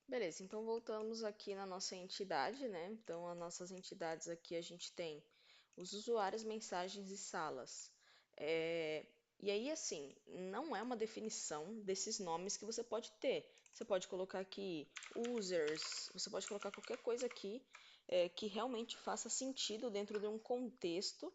Beleza, então voltamos aqui na nossa entidade, né? Então, as nossas entidades aqui a gente tem os usuários, mensagens e salas. É, E aí, assim, não é uma definição desses nomes que você pode ter. Você pode colocar aqui users, você pode colocar qualquer coisa aqui que realmente faça sentido dentro de um contexto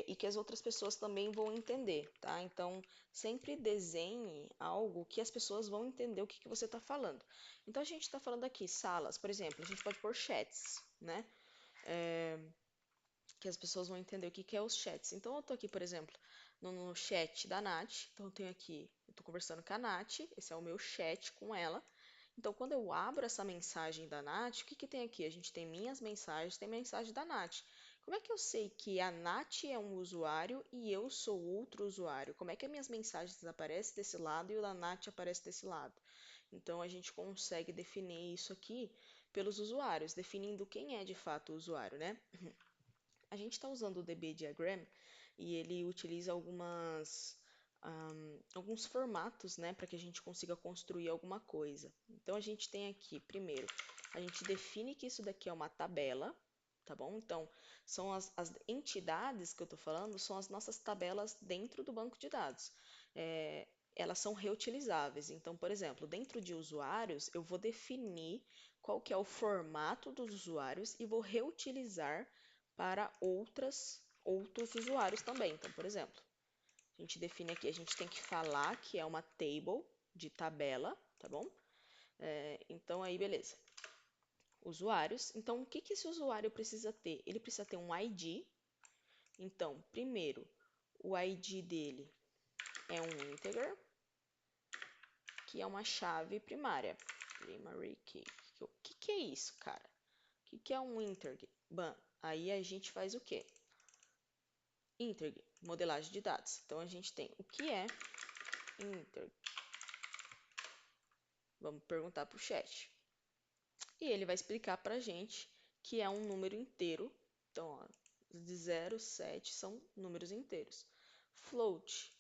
e que as outras pessoas também vão entender, tá? Então, sempre desenhe algo que as pessoas vão entender o que você está falando. Então, a gente está falando aqui, salas, por exemplo, a gente pode pôr chats, né? É, que as pessoas vão entender o que é os chats. Então, eu estou aqui, por exemplo, no chat da Nath. Então, eu tenho aqui, eu estou conversando com a Nath, esse é o meu chat com ela. Então, quando eu abro essa mensagem da Nath, o que tem aqui? A gente tem minhas mensagens, tem mensagem da Nath. Como é que eu sei que a Nath é um usuário e eu sou outro usuário? Como é que as minhas mensagens aparecem desse lado e o da Nath aparece desse lado? Então, a gente consegue definir isso aqui pelos usuários, definindo quem é de fato o usuário, né? A gente está usando o DB Diagram e ele utiliza alguns formatos, né, para que a gente consiga construir alguma coisa. Então, a gente tem aqui, primeiro, a gente define que isso daqui é uma tabela, tá bom? Então, são as entidades que eu estou falando, são as nossas tabelas dentro do banco de dados. É, Elas são reutilizáveis. Então, por exemplo, dentro de usuários, eu vou definir qual que é o formato dos usuários e vou reutilizar para outros usuários também. Então, por exemplo, a gente define aqui, a gente tem que falar que é uma table de tabela, tá bom? Então aí, beleza. Usuários. Então, o que esse usuário precisa ter? Ele precisa ter um ID. Então, primeiro, o ID dele é um integer, que é uma chave primária. Primary key. O que é isso, cara? O que é um integer? Bom, aí a gente faz o quê? Integer, modelagem de dados. Então a gente tem o que é integer. Vamos perguntar para o chat. E ele vai explicar para a gente que é um número inteiro. Então, ó, de 0, 7 são números inteiros. Float,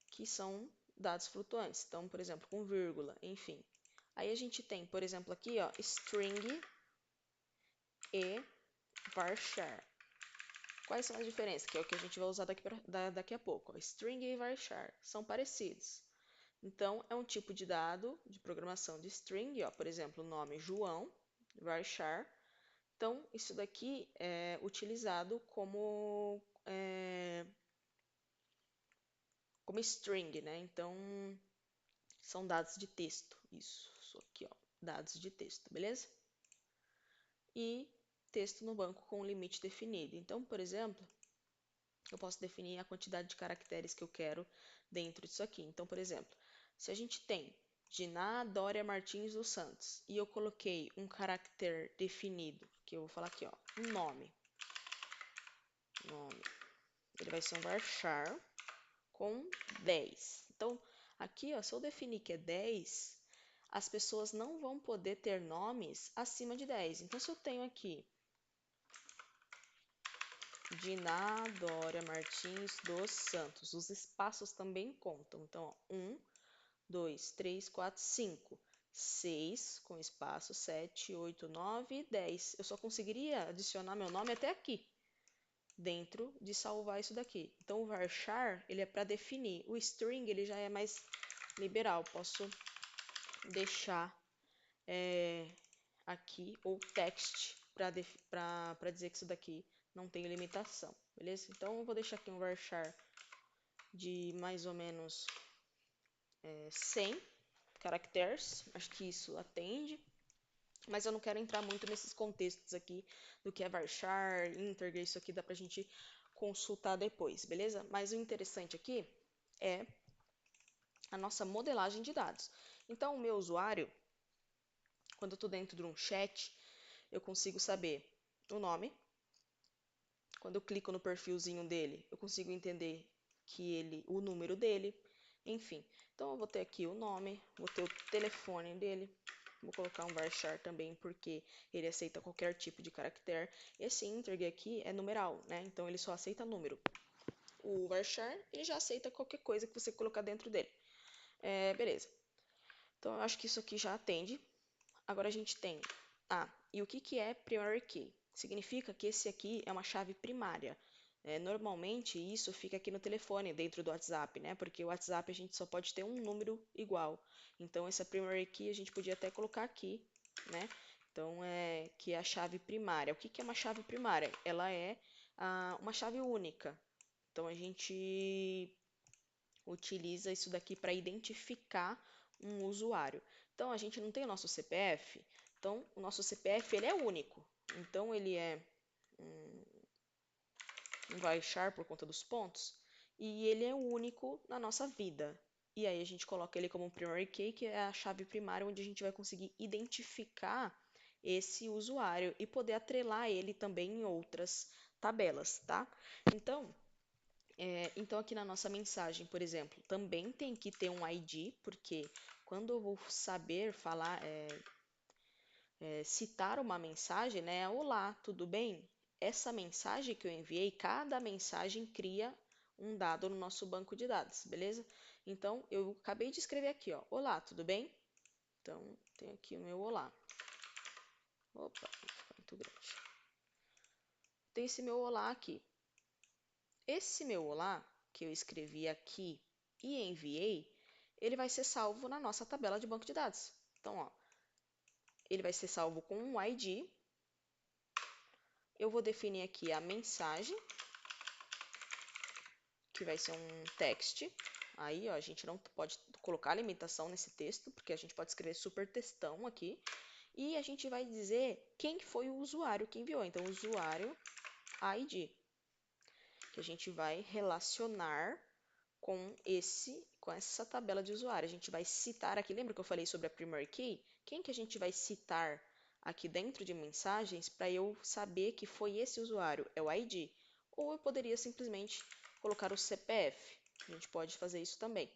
que são dados flutuantes. Então, por exemplo, com vírgula, enfim. Aí a gente tem, por exemplo, aqui, ó, string e varchar. Quais são as diferenças? Que é o que a gente vai usar daqui a pouco. Ó. String e varchar são parecidos. Então, é um tipo de dado de programação de string, ó, por exemplo, o nome João, varchar. Então, isso daqui é utilizado como string, né? Então, são dados de texto. Isso aqui, ó, dados de texto, beleza? E texto no banco com um limite definido. Então, por exemplo, eu posso definir a quantidade de caracteres que eu quero dentro disso aqui. Então, por exemplo, se a gente tem Diná Dória Martins dos Santos e eu coloquei um caractere definido, que eu vou falar aqui, ó, um nome, ele vai ser um varchar com 10. Então, aqui, ó, se eu definir que é 10, as pessoas não vão poder ter nomes acima de 10. Então, se eu tenho aqui Diná Dória Martins dos Santos, os espaços também contam. Então, ó, 1, 2, 3, 4, 5, 6 com espaço, 7, 8, 9 e 10. Eu só conseguiria adicionar meu nome até aqui, dentro de salvar isso daqui. Então, o varchar, ele é para definir. O string, ele já é mais liberal. Posso deixar aqui, ou text, para dizer que isso daqui não tem limitação, beleza? Então, eu vou deixar aqui um varchar de mais ou menos 100 caracteres. Acho que isso atende. Mas eu não quero entrar muito nesses contextos aqui do que é varchar, integer, isso aqui dá pra gente consultar depois, beleza? Mas o interessante aqui é a nossa modelagem de dados. Então, o meu usuário, quando eu estou dentro de um chat, eu consigo saber o nome. Quando eu clico no perfilzinho dele, eu consigo entender o número dele, enfim. Então, eu vou ter aqui o nome, vou ter o telefone dele, vou colocar um varchar também, porque ele aceita qualquer tipo de caractere. Esse integer aqui é numeral, né? Então, ele só aceita número. O varchar, ele já aceita qualquer coisa que você colocar dentro dele. Beleza. Então, eu acho que isso aqui já atende. Agora a gente tem, e o que que é primary key? Significa que esse aqui é uma chave primária. Normalmente isso fica aqui no telefone, dentro do WhatsApp, né? Porque o WhatsApp a gente só pode ter um número igual. Então essa primary key a gente podia até colocar aqui, né? Então que é a chave primária. O que que é uma chave primária? Ela é uma chave única. Então a gente utiliza isso daqui para identificar um usuário. Então a gente não tem o nosso CPF, então o nosso CPF ele é único. Então ele é um, um varchar por conta dos pontos e ele é único na nossa vida. E aí a gente coloca ele como um primary key, que é a chave primária onde a gente vai conseguir identificar esse usuário e poder atrelar ele também em outras tabelas, tá? Então, então, aqui na nossa mensagem, por exemplo, também tem que ter um ID, porque quando eu vou saber falar, citar uma mensagem, né? Olá, tudo bem? Essa mensagem que eu enviei, cada mensagem cria um dado no nosso banco de dados, beleza? Então, eu acabei de escrever aqui, ó, olá, tudo bem? Então, tem aqui o meu olá. Opa, ficou muito grande. Tem esse meu olá aqui. Esse meu olá, que eu escrevi aqui e enviei, ele vai ser salvo na nossa tabela de banco de dados. Então, ó, ele vai ser salvo com um ID. Eu vou definir aqui a mensagem, que vai ser um text. Aí, ó, a gente não pode colocar limitação nesse texto, porque a gente pode escrever super textão aqui. E a gente vai dizer quem foi o usuário que enviou. Então, usuário ID, que a gente vai relacionar com essa tabela de usuário. A gente vai citar aqui, lembra que eu falei sobre a primary key? Quem que a gente vai citar aqui dentro de mensagens para eu saber que foi esse usuário? É o ID. Ou eu poderia simplesmente colocar o CPF. A gente pode fazer isso também,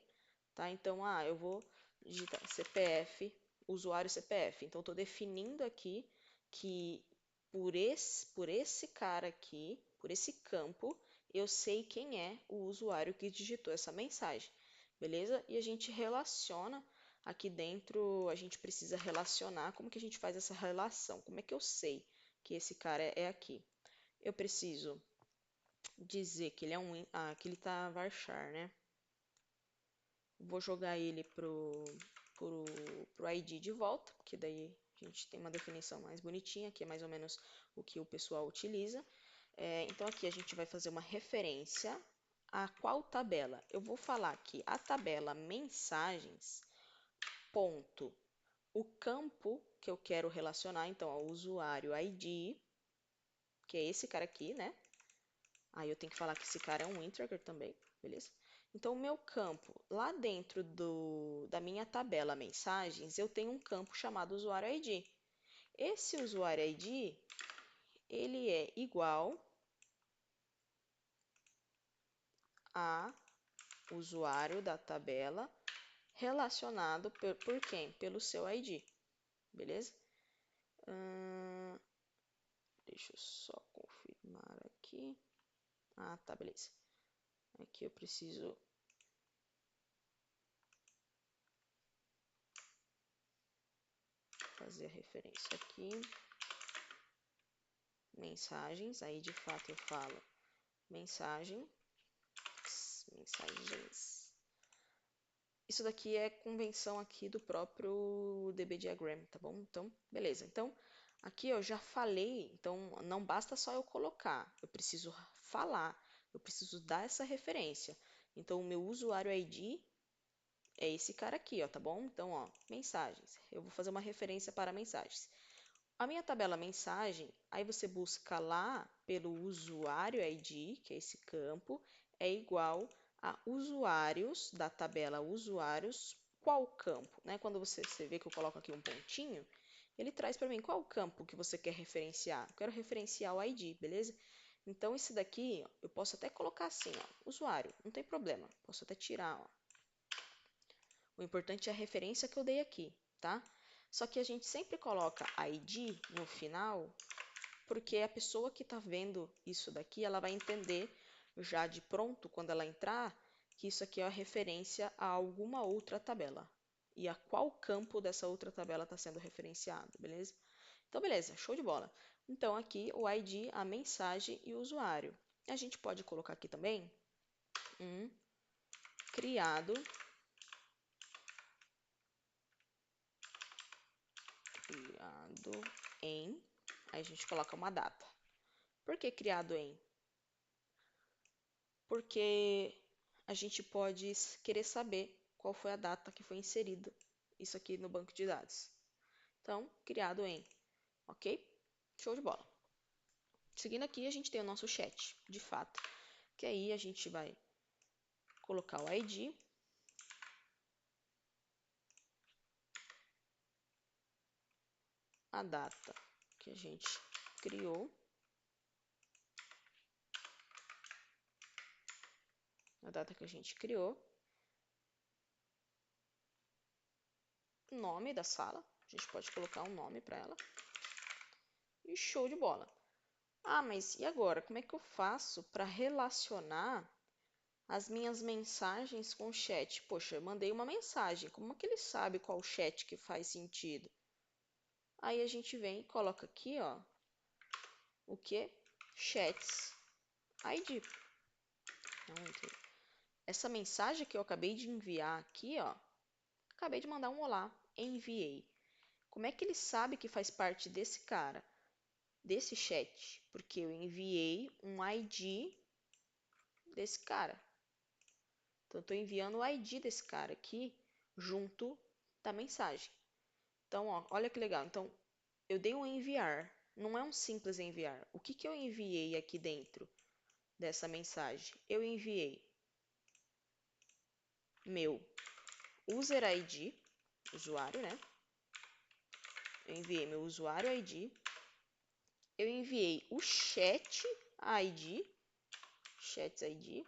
tá? Então, eu vou digitar CPF, usuário CPF. Então, estou definindo aqui que por esse cara aqui, por esse campo, eu sei quem é o usuário que digitou essa mensagem, beleza? E a gente relaciona aqui dentro, a gente precisa relacionar. Como que a gente faz essa relação? Como é que eu sei que esse cara é aqui? Eu preciso dizer que ele é que ele tá varchar, né? Vou jogar ele pro ID de volta, porque daí a gente tem uma definição mais bonitinha, que é mais ou menos o que o pessoal utiliza. Então aqui a gente vai fazer uma referência a qual tabela? Eu vou falar aqui a tabela mensagens, ponto, o campo que eu quero relacionar, então, ao usuário ID, que é esse cara aqui, né? Aí eu tenho que falar que esse cara é um integer também, beleza? Então, o meu campo, lá dentro da minha tabela mensagens, eu tenho um campo chamado usuário ID. Esse usuário ID, ele é igual a usuário da tabela relacionado por quem? Pelo seu ID, beleza? Hum, deixa eu só confirmar aqui. Tá, beleza. Aqui eu preciso fazer a referência aqui. Mensagens, aí de fato eu falo mensagens. Isso daqui é convenção aqui do próprio DB Diagram, tá bom? Então, beleza. Então, aqui eu já falei, então não basta só eu colocar, eu preciso falar, eu preciso dar essa referência. Então, o meu usuário ID é esse cara aqui, ó, tá bom? Então, ó, mensagens. Eu vou fazer uma referência para mensagens. A minha tabela mensagem, aí você busca lá pelo usuário ID, que é esse campo, é igual a usuários da tabela usuários, qual campo, né? Quando você vê que eu coloco aqui um pontinho, ele traz para mim qual campo que você quer referenciar. Eu quero referenciar o ID, beleza? Então, esse daqui, ó, eu posso até colocar assim, ó, usuário, não tem problema. Posso até tirar, ó. O importante é a referência que eu dei aqui, tá? Só que a gente sempre coloca ID no final, porque a pessoa que está vendo isso daqui, ela vai entender já de pronto, quando ela entrar, que isso aqui é a referência a alguma outra tabela. e a qual campo dessa outra tabela está sendo referenciado, beleza? Então, beleza, show de bola. Então, aqui o ID, a mensagem e o usuário. A gente pode colocar aqui também um criado, em, aí a gente coloca uma data. Por que criado em? Porque a gente pode querer saber qual foi a data que foi inserida isso aqui no banco de dados. Então, criado em, ok? Show de bola. Seguindo aqui, a gente tem o nosso chat, de fato, que aí a gente vai colocar o ID, a data que a gente criou, nome da sala, a gente pode colocar um nome para ela, e show de bola. Ah, mas e agora? Como é que eu faço para relacionar as minhas mensagens com o chat? Poxa, eu mandei uma mensagem, como é que ele sabe qual chat que faz sentido? Aí a gente vem e coloca aqui, ó, o que? Chats ID. Então, essa mensagem que eu acabei de enviar aqui, ó, acabei de mandar um olá, enviei. Como é que ele sabe que faz parte desse cara, desse chat? Porque eu enviei um ID desse cara. Então, eu estou enviando o ID desse cara aqui junto da mensagem. Então, ó, olha que legal. Então, eu dei um enviar. Não é um simples enviar. O que que eu enviei aqui dentro dessa mensagem? Eu enviei meu user ID, usuário, né? Eu enviei meu usuário ID. Eu enviei o chat ID. Chat ID.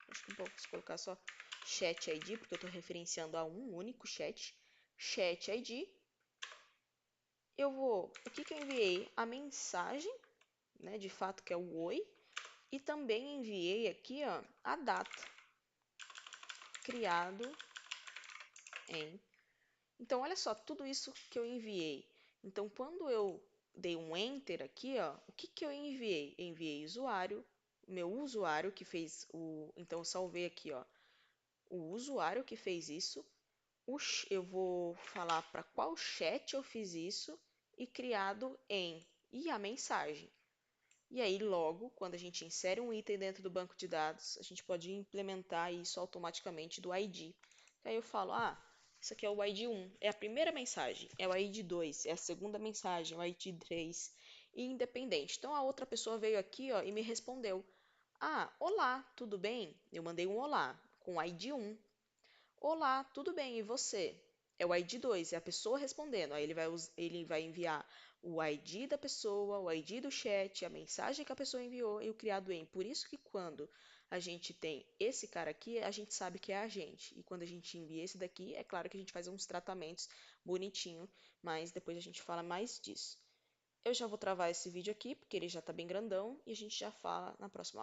Acho que eu posso colocar só chat ID, porque eu estou referenciando a um único chat. Chat ID. O que que eu enviei? A mensagem, né, de fato que é o oi, e também enviei aqui, ó, a data, criado em. Então, olha só, tudo isso que eu enviei. Então, quando eu dei um enter aqui, ó, o que que eu enviei? Eu enviei usuário, meu usuário que fez o. Então, eu salvei aqui, ó, o usuário que fez isso. Eu vou falar para qual chat eu fiz isso e criado em. E a mensagem. E aí, logo, quando a gente insere um item dentro do banco de dados, a gente pode implementar isso automaticamente do ID. Aí eu falo, ah, isso aqui é o ID 1, é a primeira mensagem, é o ID 2, é a segunda mensagem, é o ID 3, e independente. Então a outra pessoa veio aqui, ó, e me respondeu, ah, olá, tudo bem? Eu mandei um olá com o ID 1. Olá, tudo bem, e você? É o ID 2, é a pessoa respondendo. Aí ele vai enviar o ID da pessoa, o ID do chat, a mensagem que a pessoa enviou e o criado em. Por isso que quando a gente tem esse cara aqui, a gente sabe que é a gente. E quando a gente envia esse daqui, é claro que a gente faz uns tratamentos bonitinho, mas depois a gente fala mais disso. Eu já vou travar esse vídeo aqui, porque ele já está bem grandão, e a gente já fala na próxima aula.